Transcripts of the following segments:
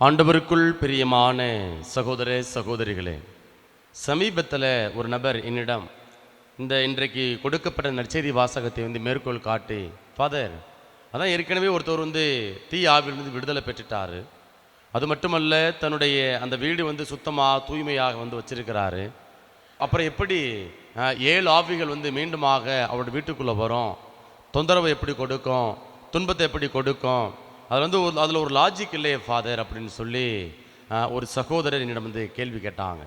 ஆண்டவருக்குள் பிரியமான சகோதர சகோதரிகளே, சமீபத்தில் ஒரு நபர் என்னிடம் இன்றைக்கு கொடுக்கப்பட்ட நற்செய்தி வாசகத்தை மேற்கோள் காட்டி, ஃபாதர், அதான் ஏற்கனவே ஒருத்தர் தீ ஆவிலிருந்து விடுதலை பெற்றுட்டாரு, அது மட்டுமல்ல தன்னுடைய அந்த வீடு சுத்தமாக தூய்மையாக வச்சிருக்கிறாரு, அப்புறம் எப்படி 7 ஆவிகள் மீண்டுமாக அவரோட வீட்டுக்குள்ளே வரும், தொந்தரவு எப்படி கொடுக்கும், துன்பத்தை எப்படி கொடுக்கும், அதில் ஒரு லாஜிக் இல்லையே ஃபாதர் அப்படின்னு சொல்லி ஒரு சகோதரர் என்னிடம் கேள்வி கேட்டாங்க.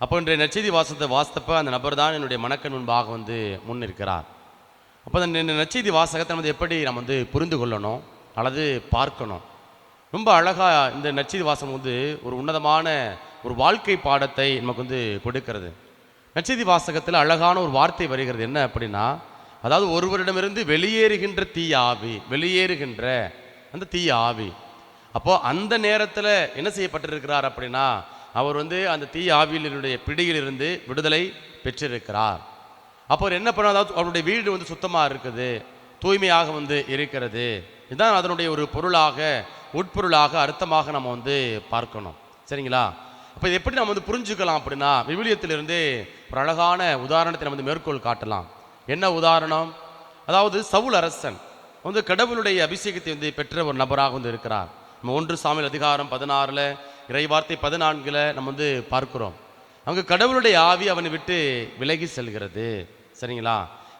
அப்போ இன்றைய நற்செய்தி வாசத்தப்போ அந்த நபர் தான் என்னுடைய மனக்கண் முன்பாக முன் இருக்கிறார். அப்போ அந்த நற்செய்தி வாசகத்தை எப்படி நம்ம புரிந்து கொள்ளணும் அல்லது பார்க்கணும். ரொம்ப அழகாக இந்த நற்செய்தி வாசகம் ஒரு உன்னதமான ஒரு வாழ்க்கை பாடத்தை நமக்கு கொடுக்கிறது. நற்செய்தி வாசகத்தில் அழகான ஒரு வார்த்தை வருகிறது. என்ன அப்படின்னா, அதாவது ஒருவரிடமிருந்து வெளியேறுகின்ற தீய ஆவி, வெளியேறுகின்ற அந்த தீய ஆவி. அப்போ அந்த நேரத்தில் என்ன செய்யப்பட்டிருக்கிறார் அப்படின்னா, அவர் அந்த தீய ஆவியினுடைய பிடியிலிருந்து விடுதலை பெற்றிருக்கிறார். அப்போ அவர் என்ன பண்ண, அதாவது அவருடைய வீடு சுத்தமாக இருக்குது, தூய்மையாக இருக்கிறது. இதுதான் அதனுடைய ஒரு பொருளாக, உட்பொருளாக, அர்த்தமாக நம்ம பார்க்கணும். சரிங்களா? அப்போ இது எப்படி நம்ம புரிஞ்சுக்கலாம் அப்படின்னா, விவிலியத்திலிருந்து ஒரு அழகான உதாரணத்தை நம்ம மேற்கோள் காட்டலாம். என்ன உதாரணம்? அதாவது சவுல் அரசன் கடவுளுடைய அபிஷேகத்தை பெற்ற ஒரு நபராக இருக்கிறார். நம்ம 1 சாமுவேல் அதிகாரம் 16 இறைவார்த்தை 14 நம்ம பார்க்கிறோம். அங்கே கடவுளுடைய ஆவி அவனை விட்டு விலகி செல்கிறது. சரிங்களா?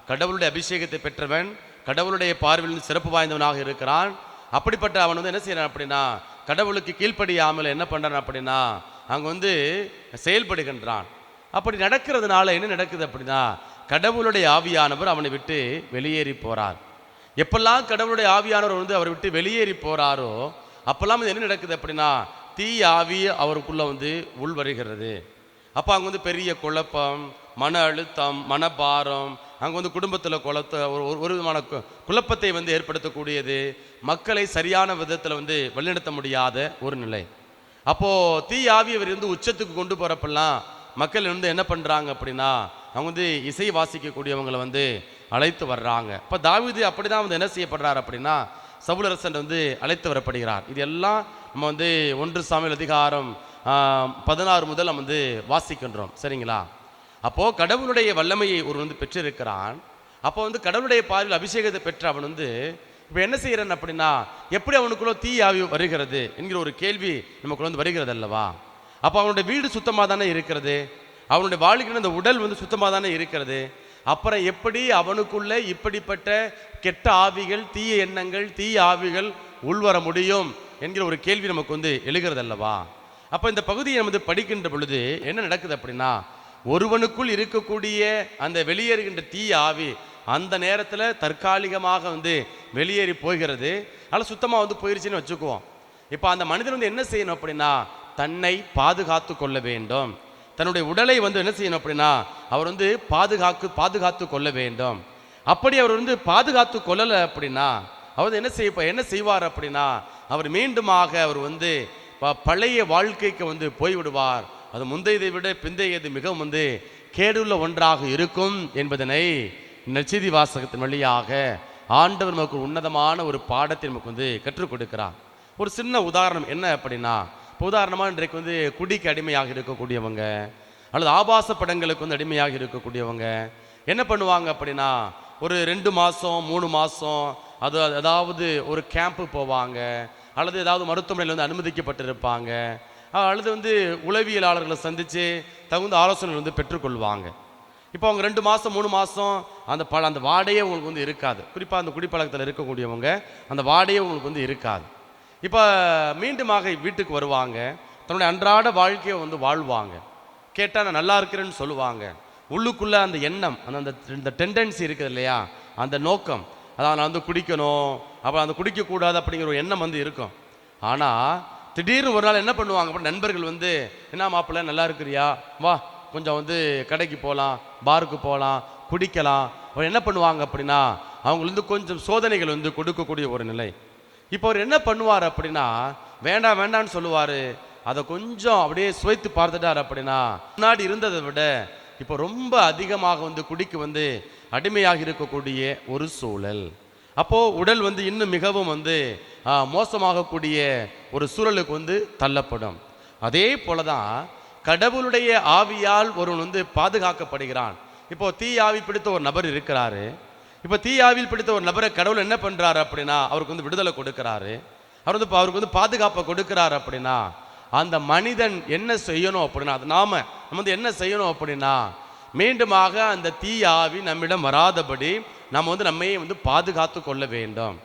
கடவுளுடைய அபிஷேகத்தை பெற்றவன் கடவுளுடைய பார்வையில் சிறப்பு வாய்ந்தவனாக இருக்கிறான். அப்படிப்பட்ட அவன் என்ன செய்யறான் அப்படின்னா, கடவுளுக்கு கீழ்ப்படியாமல் என்ன பண்றான் அப்படின்னா, அங்கே செயல்படுகின்றான். அப்படி நடக்கிறதுனால என்ன நடக்குது அப்படின்னா, கடவுளுடைய ஆவியானவர் அவனை விட்டு வெளியேறி போறார். எப்பெல்லாம் கடவுளுடைய ஆவியானவர் அவரை விட்டு வெளியேறி போறாரோ அப்பெல்லாம் என்ன நடக்குது அப்படின்னா, தீய ஆவி அவருக்குள்ள உள் வருகிறது. அப்போ அங்கே பெரிய குழப்பம், மன அழுத்தம், மனபாரம், அங்கே குடும்பத்தில் ஒரு விதமான குழப்பத்தை ஏற்படுத்தக்கூடியது, மக்களை சரியான விதத்தில் வழிநடத்த முடியாத ஒரு நிலை. அப்போது தீய ஆவி அவர் உச்சத்துக்கு கொண்டு போகிறப்பெல்லாம் மக்கள் என்ன பண்ணுறாங்க அப்படின்னா, அவங்க இசை வாசிக்கக்கூடியவங்களை அழைத்து வர்றாங்க. இப்போ தாவீது அப்படி தான் என்ன செய்யப்படுறார் அப்படின்னா, சவுலரசன் அழைத்து வரப்படுகிறார். இது எல்லாம் நம்ம 1 சாமுவேல் அதிகாரம் 16 முதல் நம்ம வாசிக்கின்றோம். சரிங்களா? அப்போது கடவுளுடைய வல்லமையை ஒரு பெற்றிருக்கிறான். அப்போ கடவுளுடைய பார்வையில் அபிஷேகத்தை பெற்ற அவன் இப்போ என்ன செய்கிறான் அப்படின்னா, எப்படி அவனுக்குள்ள தீ ஆவி வருகிறது என்கிற ஒரு கேள்வி நமக்குள்ள வருகிறது அல்லவா? அப்போ அவனுடைய வீடு சுத்தமாக தானே இருக்கிறது, அவனுடைய வாழ்க்கையில் அந்த உடல் சுத்தமாக தானே இருக்கிறது. அப்புறம் எப்படி அவனுக்குள்ள இப்படிப்பட்ட கெட்ட ஆவிகள், தீய எண்ணங்கள், தீய ஆவிகள் உள்வர முடியும் என்கிற ஒரு கேள்வி நமக்கு எழுகிறது அல்லவா? அப்போ இந்த பகுதியை நம்ம படிக்கின்ற பொழுது என்ன நடக்குது அப்படின்னா, ஒருவனுக்குள் இருக்கக்கூடிய அந்த வெளியேறுகின்ற தீய ஆவி அந்த நேரத்தில் தற்காலிகமாக வெளியேறி போகிறது. அதனால் சுத்தமாக போயிருச்சுன்னு வச்சுக்குவோம். இப்போ அந்த மனிதன் என்ன செய்யணும் அப்படின்னா, தன்னை பாதுகாத்து கொள்ள வேண்டும். தன்னுடைய உடலை என்ன செய்யணும் அப்படின்னா, அவர் பாதுகாத்து கொள்ள வேண்டும். அப்படி அவர் பாதுகாத்து கொள்ளலை அப்படின்னா அவர் என்ன செய்வார் அப்படின்னா, அவர் மீண்டுமாக அவர் பழைய வாழ்க்கைக்கு போய்விடுவார். அது முந்தையதை விட பிந்தையது மிகவும் கேடுள்ள ஒன்றாக இருக்கும் என்பதனை நற்செய்தி வாசகத்தின் வழியாக ஆண்டவர் நமக்கு உன்னதமான ஒரு பாடத்தை நமக்கு கற்றுக் கொடுக்கிறார். ஒரு சின்ன உதாரணம் என்ன அப்படின்னா, உதாரணமாக இன்றைக்கு குடிக்கு அடிமையாக இருக்கக்கூடியவங்க அல்லது ஆபாச படங்களுக்கு அடிமையாக இருக்கக்கூடியவங்க என்ன பண்ணுவாங்க அப்படின்னா, ஒரு 2 மாதம் 3 மாதம் அதாவது ஒரு கேம்ப்பு போவாங்க, அல்லது ஏதாவது மருத்துவமனையில் அனுமதிக்கப்பட்டிருப்பாங்க, அல்லது உளவியலாளர்களை சந்தித்து தகுந்த ஆலோசனைகள் பெற்றுக்கொள்வாங்க. இப்போ அவங்க 2 மாதம் 3 மாதம் அந்த வாடையே உங்களுக்கு இருக்காது. குறிப்பாக அந்த குடிப்பழக்கத்தில் இருக்கக்கூடியவங்க அந்த வாடையே உங்களுக்கு இருக்காது. இப்போ மீண்டுமாக வீட்டுக்கு வருவாங்க, தன்னுடைய அன்றாட வாழ்க்கையை வாழ்வாங்க. கேட்டால் நான் நல்லா இருக்கிறேன்னு சொல்லுவாங்க. உள்ளுக்குள்ளே அந்த எண்ணம், அந்த டெண்டன்சி இருக்குது இல்லையா, அந்த நோக்கம், அதான் நான் குடிக்கணும், அப்புறம் அந்த குடிக்கக்கூடாது அப்படிங்கிற ஒரு எண்ணம் இருக்கும். ஆனால் திடீர்னு ஒரு நாள் என்ன பண்ணுவாங்க, அப்புறம் நண்பர்கள் என்ன மாப்பிள்ளை நல்லா இருக்கிறியா, வா கொஞ்சம் கடைக்கு போகலாம், பாருக்கு போகலாம், குடிக்கலாம். அவர் என்ன பண்ணுவாங்க அப்படின்னா, அவங்களுக்கு கொஞ்சம் சோதனைகள் கொடுக்கக்கூடிய ஒரு நிலை. இப்போ அவர் என்ன பண்ணுவார் அப்படின்னா, வேண்டாம் வேண்டான்னு சொல்லுவார். அதை கொஞ்சம் அப்படியே சுவைத்து பார்த்துட்டார் அப்படின்னா, முன்னாடி இருந்ததை விட இப்போ ரொம்ப அதிகமாக குடிக்கு அடிமையாக இருக்கக்கூடிய ஒரு சூழல். அப்போது உடல் இன்னும் மிகவும் மோசமாகக்கூடிய ஒரு சூழலுக்கு வந்து தள்ளப்படும். அதே போல தான் கடவுளுடைய ஆவியால் ஒருவன் வந்து பாதுகாக்கப்படுகிறான். இப்போ தீயாவி பிடித்த ஒரு நபர் இருக்கிறாரு. இப்போ தீயாவில் பிடித்த ஒரு நபரை கடவுள் என்ன பண்ணுறாரு அப்படின்னா அவருக்கு வந்து விடுதலை கொடுக்குறாரு. அவருக்கு வந்து பாதுகாப்பை கொடுக்குறாரு. அப்படின்னா அந்த மனிதன் என்ன செய்யணும் அப்படின்னா நம்ம வந்து என்ன செய்யணும் அப்படின்னா மீண்டுமாக அந்த தீயாவி நம்மிடம் வராதபடி நம்ம வந்து நம்மையே வந்து பாதுகாத்து கொள்ள வேண்டும்.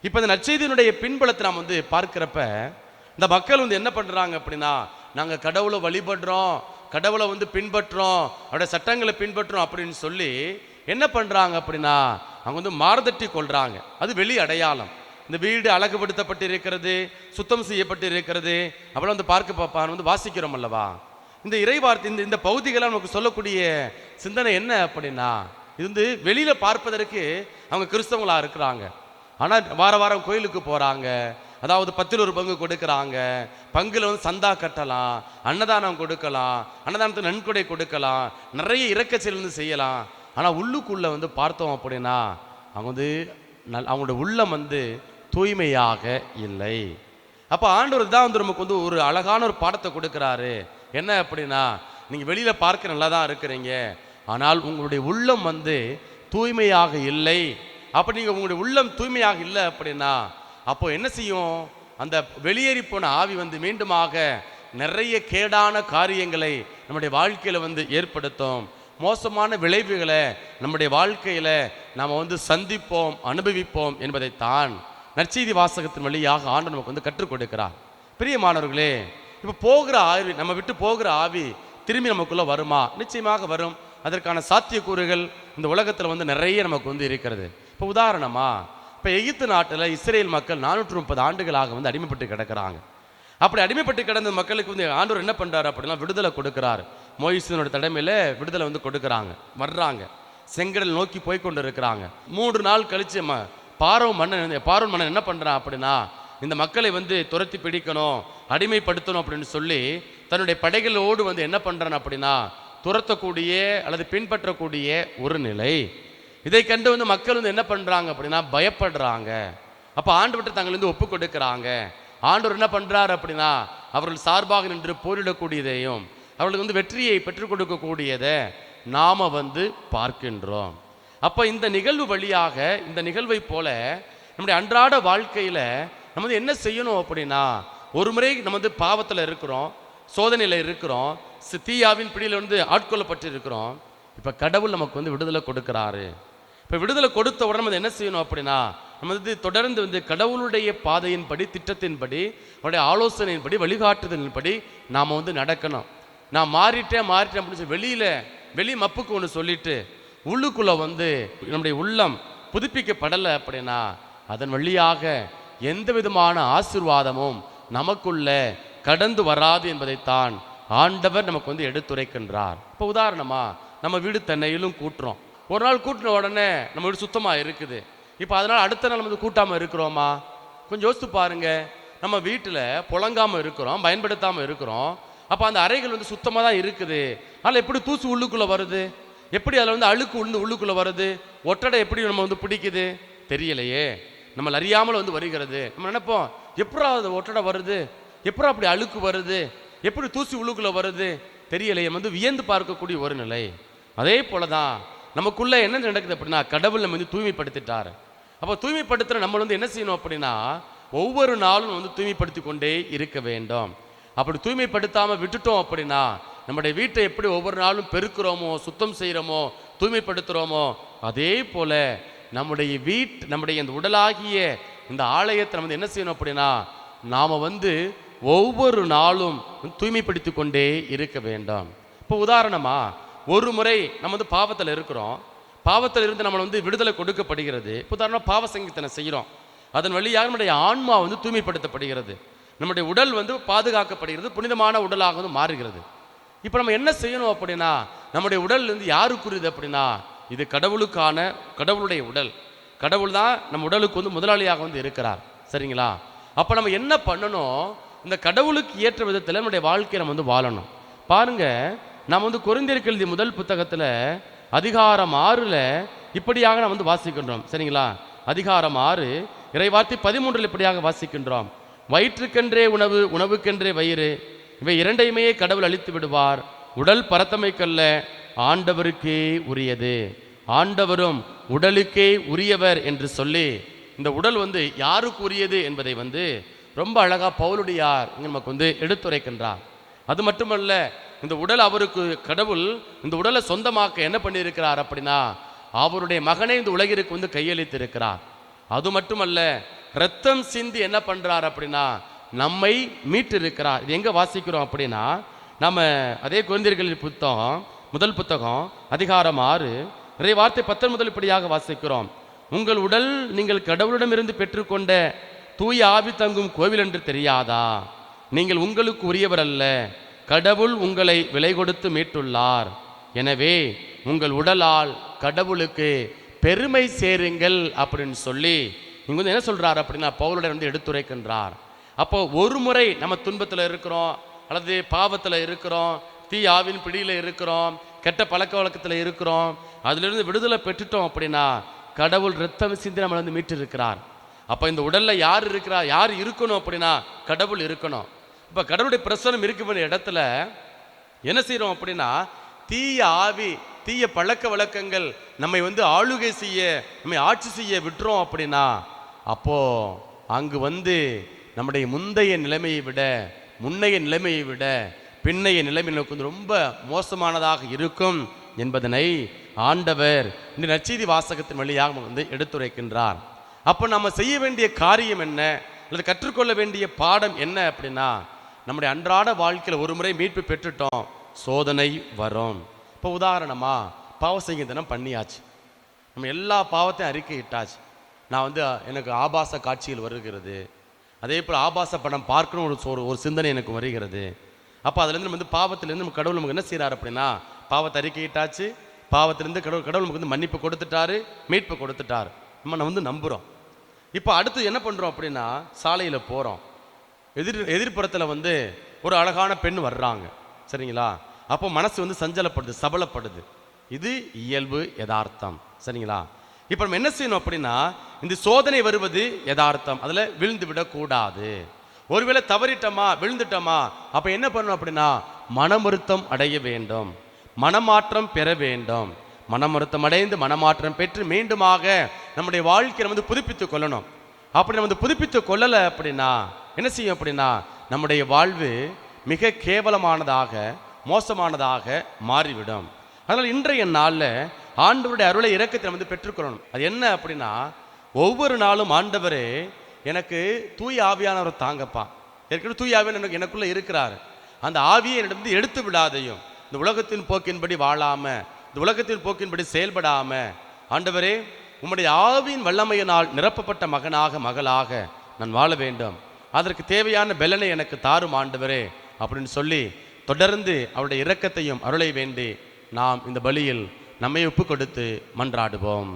இப்போ இந்த நற்செய்தியினுடைய பின்புலத்தை நாம் வந்து பார்க்கிறப்ப இந்த மக்கள் வந்து என்ன பண்ணுறாங்க அப்படின்னா நாங்கள் கடவுளை வழிபடுறோம், கடவுளை வந்து பின்பற்றுறோம், அவருடைய சட்டங்களை பின்பற்றுறோம் அப்படின்னு சொல்லி என்ன பண்ணுறாங்க அப்படின்னா அவங்க வந்து மாறுதட்டி கொள்கிறாங்க. அது வெளி அடையாளம். இந்த வீடு அழகுபடுத்தப்பட்டு இருக்கிறது, சுத்தம் செய்யப்பட்டு இருக்கிறது, அப்புறம் வந்து பார்க்க வந்து வாசிக்கிறோம் அல்லவா. இந்த இறைவார்த்தை இந்த பகுதிகளாக நமக்கு சொல்லக்கூடிய சிந்தனை என்ன அப்படின்னா இது வந்து வெளியில் பார்ப்பதற்கு அவங்க கிறிஸ்தவங்களாக இருக்கிறாங்க. ஆனால் வார வாரம் கோயிலுக்கு போகிறாங்க, அதாவது 10ல் 1 பங்கு கொடுக்குறாங்க, பங்கில் வந்து சந்தா கட்டலாம், அன்னதானம் கொடுக்கலாம், அன்னதானத்துக்கு நன்கொடை கொடுக்கலாம், நிறைய இறக்கச்செயல் வந்து செய்யலாம். ஆனால் உள்ளுக்குள்ளே வந்து பார்த்தோம் அப்படின்னா அவங்க வந்து அவங்களோட உள்ளம் வந்து தூய்மையாக இல்லை. அப்போ ஆண்டவர் தான் வந்து நமக்கு வந்து ஒரு அழகான ஒரு பாடத்தை கொடுக்குறாரு. என்ன அப்படின்னா நீங்கள் வெளியில் பார்க்க நல்லா தான் இருக்கிறீங்க, ஆனால் உங்களுடைய உள்ளம் வந்து தூய்மையாக இல்லை. அப்போ நீங்கள் உங்களுடைய உள்ளம் தூய்மையாக இல்லை அப்படின்னா அப்போ என்ன செய்யும்? அந்த வெளியேறி போன ஆவி வந்து மீண்டுமாக நிறைய கேடான காரியங்களை நம்முடைய வாழ்க்கையில் வந்து ஏற்படுத்தும். மோசமான விளைவுகளை நம்முடைய வாழ்க்கையில் நாம் வந்து சந்திப்போம், அனுபவிப்போம் என்பதைத்தான் நற்செய்தி வாசகத்தின் வழியாக ஆண்டவர் நமக்கு வந்து கற்றுக் கொடுக்கிறார். பிரியமானவர்களே, இப்போ போகிற ஆவி, நம்ம விட்டு போகிற ஆவி திரும்பி நமக்குள்ளே வருமா? நிச்சயமாக வரும். அதற்கான சாத்தியக்கூறுகள் இந்த உலகத்தில் வந்து நிறைய நமக்கு வந்து இருக்கிறது. இப்போ உதாரணமாக இப்போ எகிப்து நாட்டில் இஸ்ரேல் மக்கள் 430 ஆண்டுகளாக வந்து அடிமைப்பட்டு கிடக்கிறாங்க. அப்படி அடிமைப்பட்டு கிடந்த மக்களுக்கு வந்து ஆண்டவர் என்ன பண்ணுறாரு அப்படின்னா விடுதலை கொடுக்குறாரு. மோயிசனோட தலைமையில் விடுதலை வந்து கொடுக்குறாங்க. வர்றாங்க, செங்கடல் நோக்கி போய் கொண்டு இருக்கிறாங்க. 3 நாள் கழிச்சு பார்வோன் மன்னன் என்ன பண்ணுறான் அப்படின்னா இந்த மக்களை வந்து துரத்தி பிடிக்கணும், அடிமைப்படுத்தணும் அப்படின்னு சொல்லி தன்னுடைய படைகளோடு வந்து என்ன பண்ணுறான் அப்படின்னா துரத்தக்கூடிய அல்லது பின்பற்றக்கூடிய ஒரு நிலை. இதை கண்டு வந்து மக்கள் வந்து என்ன பண்ணுறாங்க அப்படின்னா பயப்படுறாங்க. அப்போ ஆண்டவர்கிட்ட தங்களை வந்து ஒப்பு கொடுக்குறாங்க. ஆண்டவர் என்ன பண்ணுறாரு அப்படின்னா அவர்கள் சார்பாக நின்று போரிடக்கூடியதையும் அவர்களுக்கு வந்து வெற்றியை பெற்றுக் கொடுக்கக்கூடியதை நாம் வந்து பார்க்கின்றோம். அப்போ இந்த நிகழ்வு வழியாக, இந்த நிகழ்வை போல நம்முடைய அன்றாட வாழ்க்கையில் நம்ம வந்து என்ன செய்யணும் அப்படின்னா ஒரு முறை நம்ம வந்து பாவத்தில் இருக்கிறோம், சோதனையில் இருக்கிறோம், தீயாவின் பிடியில் வந்து ஆட்கொள்ளப்பட்டு இருக்கிறோம். இப்போ கடவுள் நமக்கு வந்து விடுதலை கொடுக்குறாரு. இப்போ விடுதலை கொடுத்த உடனே நம்ம என்ன செய்யணும் அப்படின்னா நம்ம வந்து தொடர்ந்து வந்து கடவுளுடைய பாதையின்படி, திட்டத்தின்படி, அவருடைய ஆலோசனையின்படி, வழிகாட்டுதலின்படி நாம் வந்து நடக்கணும். நான் மாறிட்டேன் அப்படின்னு சொல்லி வெளி மப்புக்கு ஒன்று சொல்லிட்டு உள்ளுக்குள்ளே வந்து நம்முடைய உள்ளம் புதுப்பிக்கப்படலை அப்படின்னா அதன் வழியாக எந்த விதமான ஆசீர்வாதமும் நமக்குள்ள கடந்து வராது என்பதைத்தான் ஆண்டவர் நமக்கு வந்து எடுத்துரைக்கின்றார். இப்போ உதாரணமாக நம்ம வீடு தென்னையிலும் கூட்டுறோம். ஒரு நாள் கூட்டின உடனே நம்ம வீடு சுத்தமாக இருக்குது. இப்போ அதனால் அடுத்த நாள் வந்து கூட்டாமல் இருக்கிறோமா? கொஞ்சம் யோசித்து பாருங்க. நம்ம வீட்டில் புழங்காமல் இருக்கிறோம், பயன்படுத்தாமல் இருக்கிறோம். அப்போ அந்த அறைகள் வந்து சுத்தமாக தான் இருக்குது. அதில் எப்படி தூசு உள்ளுக்குள்ளே வருது? எப்படி அதில் வந்து அழுக்கு உள்ளுக்குள்ளே வருது? ஒட்டடை எப்படி நம்ம வந்து பிடிக்குது? தெரியலையே. நம்ம அறியாமல் வந்து வருகிறது. நம்ம நினைப்போம் எப்படா அது ஒட்டடை வருது, எப்படா அப்படி அழுக்கு வருது, எப்படி தூசி உள்ளுக்குள்ளே வருது தெரியலையே. வந்து வியந்து பார்க்கக்கூடிய ஒரு நிலை. அதே போல தான் நமக்குள்ளே என்ன நடக்குது அப்படின்னா கடவுள் நம்ம வந்து தூய்மைப்படுத்திட்டார். அப்போ தூய்மைப்படுத்துகிற நம்ம வந்து என்ன செய்யணும் அப்படின்னா ஒவ்வொரு நாளும் வந்து தூய்மைப்படுத்தி கொண்டே இருக்க வேண்டும். அப்படி தூய்மைப்படுத்தாமல் விட்டுட்டோம் அப்படின்னா நம்முடைய வீட்டை எப்படி ஒவ்வொரு நாளும் பெருக்கிறோமோ, சுத்தம் செய்கிறோமோ, தூய்மைப்படுத்துகிறோமோ, அதே போல் நம்முடைய இந்த உடலாகிய இந்த ஆலயத்தை நம்ம என்ன செய்யணும் அப்படின்னா நாம் வந்து ஒவ்வொரு நாளும் தூய்மைப்படுத்தி கொண்டே இருக்க வேண்டும். இப்போ உதாரணமாக ஒரு முறை நம்ம வந்து பாவத்தில் இருக்கிறோம், பாவத்தில் இருந்து நம்மளை வந்து விடுதலை கொடுக்கப்படுகிறது. இப்போ உதாரணமாக பாவ சங்கீதனை செய்கிறோம், அதன் வழியாக நம்முடைய ஆன்மா வந்து தூய்மைப்படுத்தப்படுகிறது, நம்முடைய உடல் வந்து பாதுகாக்கப்படுகிறது, புனிதமான உடலாக வந்து மாறுகிறது. இப்போ நம்ம என்ன செய்யணும் அப்படின்னா நம்முடைய உடல் வந்து யாருக்குரியது அப்படின்னா இது கடவுளுடைய உடல். கடவுள் தான் நம்ம உடலுக்கு வந்து முதலாளியாக வந்து இருக்கிறார். சரிங்களா? அப்போ நம்ம என்ன பண்ணணும்? இந்த கடவுளுக்கு ஏற்ற விதத்தில் நம்முடைய வாழ்க்கையை நம்ம வந்து வாழணும். பாருங்க, நம்ம வந்து கொரிந்தியருக்கு எழுதிய முதல் புத்தகத்தில் அதிகாரம் 6 இப்படியாக நம்ம வந்து வாசிக்கின்றோம். சரிங்களா? அதிகாரம் 6 இறைவார்த்தை 13 இப்படியாக வாசிக்கின்றோம். வயிற்றுக்கென்றே உணவு, உணவுக்கென்றே வயிறு, இவை இரண்டையுமே கடவுள் அளித்து விடுவார். உடல் பரத்தமைக்கல்ல, ஆண்டவருக்கே உரியது. ஆண்டவரும் உடலுக்கே உரியவர் என்று சொல்லி இந்த உடல் யாருக்கு உரியது என்பதை ரொம்ப அழகா பவுலுடையார் நமக்கு எடுத்துரைக்கின்றார். அது மட்டுமல்ல, இந்த உடல் அவருக்கு கடவுள் இந்த உடலை சொந்தமாக்க என்ன பண்ணியிருக்கிறார் அப்படின்னா, அவருடைய மகனை இந்த உலகிற்கு கையளித்து இருக்கிறார். அது மட்டுமல்ல, ரத்தம் சிந்தி என்ன பண்றார் அப்படின்னா நம்மை மீட்டு இருக்கிறார். இது எங்க வாசிக்கிறோம் அப்படின்னா, நம்ம அதே கொரிந்தியர்களின் புத்தகம் முதல் புத்தகம் அதிகாரம் 6 இறை வார்த்தை 19 இப்படியாக வாசிக்கிறோம். உங்கள் உடல் நீங்கள் கடவுளிடமிருந்து பெற்றுக்கொண்ட தூய ஆவி தங்கும் கோவில் என்று தெரியாதா? நீங்கள் உங்களுக்கு உரியவர் அல்ல, கடவுள் உங்களை விலை கொடுத்து மீட்டுள்ளார். எனவே உங்கள் உடலால் கடவுளுக்கு பெருமை சேருங்கள் அப்படின்னு சொல்லி இங்க என்ன சொல்றார் அப்படின்னா பவுலுடைய எடுத்துரைக்கின்றார். அப்போ ஒரு முறை நம்ம துன்பத்தில் இருக்கிறோம், அல்லது பாவத்தில் இருக்கிறோம், தீ ஆவின் பிடியில் இருக்கிறோம், கெட்ட பழக்க வழக்கத்தில் இருக்கிறோம், அதிலிருந்து விடுதலை பெற்றுட்டோம் அப்படின்னா கடவுள் ரத்தம் சிந்தி நம்மளை மீட்டு இருக்கிறார். அப்போ இந்த உடல்ல யார் இருக்கிறார், யார் இருக்கணும் அப்படின்னா கடவுள் இருக்கணும். இப்போ கடவுளுடைய பிரசனம் இருக்கும் இடத்துல என்ன செய்யறோம் அப்படின்னா தீய ஆவி, தீய பழக்க வழக்கங்கள் நம்மை ஆளுகை செய்ய, நம்மை ஆட்சி செய்ய விட்டுறோம் அப்படின்னா அப்போ அங்கு நம்முடைய முந்தைய நிலைமையை விட, முன்னைய நிலைமையை விட பின்னைய நிலைமை நமக்கு ரொம்ப மோசமானதாக இருக்கும் என்பதனை ஆண்டவர் இந்த நற்செய்தி வாசகத்தின் வழியாக எடுத்துரைக்கின்றார். அப்போ நம்ம செய்ய வேண்டிய காரியம் என்ன, அல்லது கற்றுக்கொள்ள வேண்டிய பாடம் என்ன அப்படின்னா, நம்முடைய அன்றாட வாழ்க்கையில் ஒரு முறை மீட்பு பெற்றுட்டோம், சோதனை வரும். இப்போ உதாரணமா பாவ சங்கீதனம் பண்ணியாச்சு, நம்ம எல்லா பாவத்தையும் அறிக்கையிட்டாச்சு. நான் எனக்கு ஆபாச காட்சியில் வருகிறது, அதே போல் ஆபாச படம் பார்க்கணும் ஒரு சிந்தனை எனக்கு வருகிறது. அப்போ அதுலேருந்து நம்ம பாவத்திலேருந்து நம்ம கடவுள் நமக்கு என்ன செய்கிறார் அப்படின்னா பாவத்தை அறிக்கையிட்டாச்சு, பாவத்திலேருந்து கடவுள் நமக்கு மன்னிப்பு கொடுத்துட்டாரு, மீட்பு கொடுத்துட்டார், நம்ம நம்புகிறோம். இப்போ அடுத்து என்ன பண்ணுறோம் அப்படின்னா சாலையில் போகிறோம், எதிர்ப்புறத்தில் ஒரு அழகான பெண் வர்றாங்க, சரிங்களா? அப்போ மனசு சஞ்சலப்படுது, சபலப்படுது. இது இயல்பு, யதார்த்தம், சரிங்களா? இப்போ நம்ம என்ன செய்யணும் அப்படின்னா இந்த சோதனை வருவது யதார்த்தம், அதில் விழுந்து விடக்கூடாது. ஒருவேளை தவறிட்டோமா, விழுந்துட்டோமா, அப்போ என்ன பண்ணணும் அப்படின்னா மனமருத்தம் அடைய வேண்டும், மனமாற்றம் பெற வேண்டும். மனமருத்தம் அடைந்து மனமாற்றம் பெற்று மீண்டுமாக நம்முடைய வாழ்க்கையை புதுப்பித்துக் கொள்ளணும். அப்படி நம்ம புதுப்பித்துக் கொள்ளலை அப்படின்னா என்ன செய்யும் அப்படின்னா நம்முடைய வாழ்வு மிக கேவலமானதாக, மோசமானதாக மாறிவிடும். அதனால் இன்றைய நாளில் ஆண்டவருடைய அருளை இரக்கத்தை பெற்றுக்கொள்ளணும். அது என்ன அப்படின்னா ஒவ்வொரு நாளும் ஆண்டவரே எனக்கு தூய ஆவியானவர் தாங்கப்பா, ஏற்கனவே தூய ஆவியான எனக்குள்ள இருக்கிறார், அந்த ஆவியை என்னிடம் எடுத்து விடாதையும், இந்த உலகத்தின் போக்கின்படி வாழாம, இந்த உலகத்தின் போக்கின்படி செயல்படாம ஆண்டவரே உம்முடைய ஆவியின் வல்லமையினால் நிரப்பப்பட்ட மகனாக, மகளாக நான் வாழ வேண்டும், அதற்கு தேவையான பலனை எனக்கு தாரும் ஆண்டவரே அப்படின்னு சொல்லி தொடர்ந்து அவருடைய இரக்கத்தையும் அருளை வேண்டி நாம் இந்த பலியில் நம்மை ஒப்பு கொடுத்து மன்றாடுவோம்.